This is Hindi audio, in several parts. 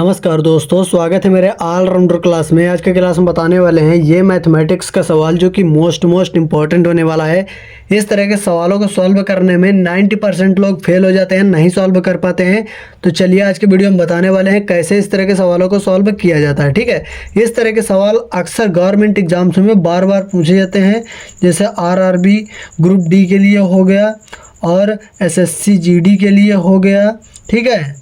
नमस्कार दोस्तों, स्वागत है मेरे ऑलराउंडर क्लास में। आज के क्लास में बताने वाले हैं ये मैथमेटिक्स का सवाल जो कि मोस्ट इम्पॉर्टेंट होने वाला है। इस तरह के सवालों को सॉल्व करने में 90% लोग फेल हो जाते हैं, नहीं सॉल्व कर पाते हैं। तो चलिए आज के वीडियो में बताने वाले हैं कैसे इस तरह के सवालों को सॉल्व किया जाता है। ठीक है, इस तरह के सवाल अक्सर गवर्नमेंट एग्जाम्स में बार बार पूछे जाते हैं, जैसे RRB ग्रुप डी के लिए हो गया और SSC GD के लिए हो गया। ठीक है,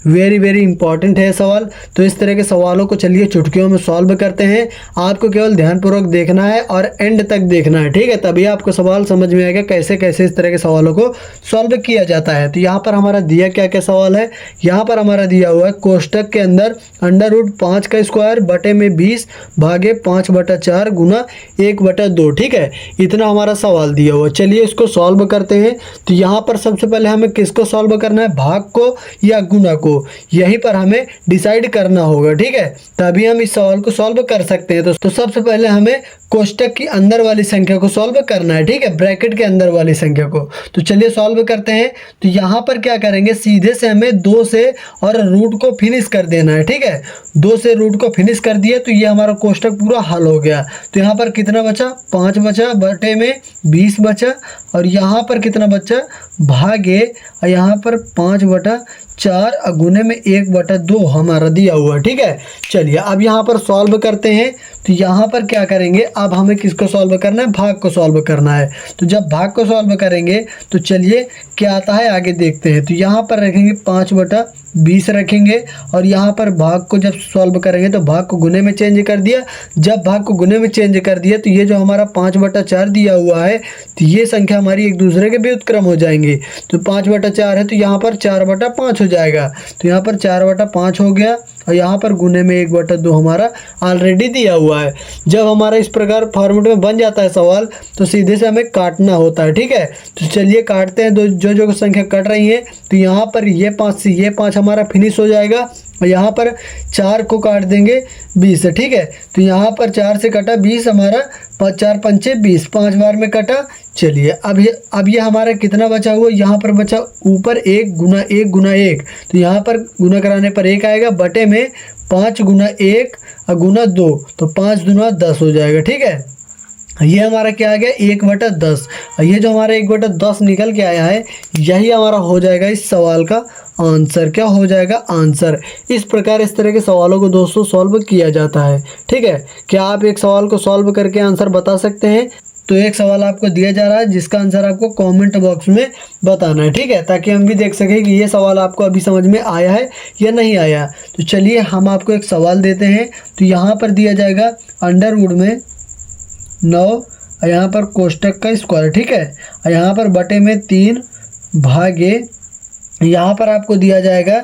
वेरी इंपॉर्टेंट है सवाल। तो इस तरह के सवालों को चलिए चुटकियों में सॉल्व करते हैं। आपको केवल ध्यानपूर्वक देखना है और एंड तक देखना है। ठीक है, तभी आपको सवाल समझ में आएगा कैसे कैसे इस तरह के सवालों को सॉल्व किया जाता है। तो यहाँ पर हमारा दिया क्या क्या सवाल है, यहाँ पर हमारा दिया हुआ है कोष्टक के अंदर √5 का स्क्वायर बटे में 20 भागे 5/4 गुना 1/2। ठीक है, इतना हमारा सवाल दिया हुआ। चलिए इसको सॉल्व करते हैं। तो यहाँ पर सबसे पहले हमें किसको सॉल्व करना है, भाग को या गुना को, यहीं पर हमें डिसाइड करना होगा। ठीक है, तभी हम इस सवाल को सॉल्व कर सकते हैं। तो सबसे पहले हमें कोष्टक की अंदर वाली संख्या को सॉल्व करना है। ठीक है, ब्रैकेट के अंदर वाली संख्या को। तो चलिए सॉल्व करते हैं। तो यहाँ पर क्या करेंगे, सीधे से हमें 2 से और रूट को फिनिश कर देना है। ठीक है, 2 से रूट को फिनिश कर दिया तो ये हमारा कोष्टक पूरा हल हो गया। तो यहाँ पर कितना बचा, 5 बचा बटे में 20 बचा, और यहाँ पर कितना बचा, भागे, और यहाँ पर 5/4 गुने में 1/2 हमारा दिया हुआ। ठीक है, चलिए अब यहाँ पर सॉल्व करते हैं। तो यहाँ पर क्या करेंगे, अब हमें किसको सॉल्व करना है, भाग को सॉल्व करना है। तो जब भाग को सॉल्व करेंगे तो चलिए क्या आता है आगे देखते हैं। तो यहाँ पर रखेंगे 5/20 रखेंगे, और यहाँ पर भाग को जब सॉल्व करेंगे तो भाग को गुने में चेंज कर दिया। जब भाग को गुने में चेंज कर दिया तो ये जो हमारा 5/4 दिया हुआ है, तो ये संख्या हमारी एक दूसरे के व्युत्क्रम हो जाएंगे। तो 5/4 है तो यहाँ पर 4/5 हो जाएगा। तो यहाँ पर 4/5 हो गया, और यहाँ पर गुने में 1/2 हमारा ऑलरेडी दिया हुआ है। जब हमारा इस प्रकार फॉर्मेट में बन जाता है सवाल तो सीधे से हमें काटना होता है। ठीक है, तो चलिए काटते हैं। जो संख्या कट रही है, तो यहाँ पर ये 5 से ये 5 हमारा फिनिश हो जाएगा, और यहाँ पर 4 को काट देंगे 20 से। ठीक है, तो यहाँ पर 4 से कटा 20 हमारा, 4 पंचे 20, 5 बार में कटा। चलिए अब ये हमारा कितना बचा हुआ, यहाँ पर बचा ऊपर 1 गुना 1। तो यहाँ पर गुना कराने पर 1 आएगा, बटे में 5 गुना 1 और गुना 2, तो 5 दूना 10 हो जाएगा। ठीक है, ये हमारा क्या आ गया, 1/10। और ये जो हमारा 1/10 निकल के आया है, यही हमारा हो जाएगा इस सवाल का आंसर। क्या हो जाएगा, आंसर। इस प्रकार इस तरह के सवालों को दोस्तों सॉल्व किया जाता है। ठीक है, क्या आप एक सवाल को सॉल्व करके आंसर बता सकते हैं? तो एक सवाल आपको दिया जा रहा है जिसका आंसर आपको कमेंट बॉक्स में बताना है। ठीक है, ताकि हम भी देख सकें कि ये सवाल आपको अभी समझ में आया है या नहीं आया। तो चलिए हम आपको एक सवाल देते हैं। तो यहाँ पर दिया जाएगा √ में 9, और यहाँ पर कोष्टक का स्क्वायर। ठीक है, और यहाँ पर बटे में 3 भागे, यहाँ पर आपको दिया जाएगा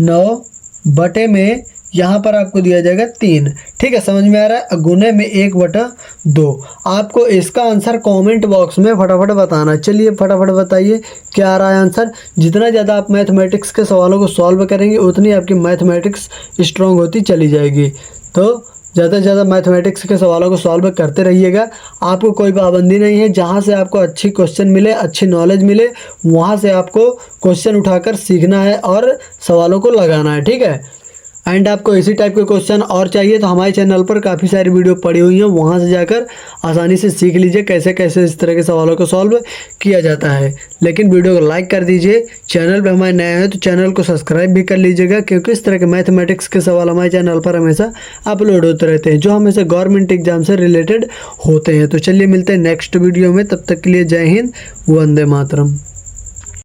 9 बटे में, यहाँ पर आपको दिया जाएगा 3। ठीक है, समझ में आ रहा है, गुने में 1/2। आपको इसका आंसर कमेंट बॉक्स में फटाफट बताना। चलिए फटाफट बताइए क्या आ रहा है आंसर। जितना ज़्यादा आप मैथमेटिक्स के सवालों को सॉल्व करेंगे उतनी आपकी मैथमेटिक्स स्ट्रॉन्ग होती चली जाएगी। तो ज़्यादा से ज़्यादा मैथमेटिक्स के सवालों को सॉल्व करते रहिएगा। आपको कोई पाबंदी नहीं है, जहाँ से आपको अच्छी क्वेश्चन मिले, अच्छी नॉलेज मिले, वहाँ से आपको क्वेश्चन उठाकर सीखना है और सवालों को लगाना है। ठीक है, एंड आपको इसी टाइप के क्वेश्चन और चाहिए तो हमारे चैनल पर काफ़ी सारी वीडियो पड़ी हुई हैं, वहाँ से जाकर आसानी से सीख लीजिए कैसे कैसे इस तरह के सवालों को सॉल्व किया जाता है। लेकिन वीडियो को लाइक कर दीजिए। चैनल पर हमारे नए हैं तो चैनल को सब्सक्राइब भी कर लीजिएगा, क्योंकि इस तरह के मैथमेटिक्स के सवाल हमारे चैनल पर हमेशा अपलोड होते रहते हैं जो हमेशा गवर्नमेंट एग्जाम से रिलेटेड होते हैं। तो चलिए मिलते हैं नेक्स्ट वीडियो में, तब तक के लिए जय हिंद, वंदे मातरम।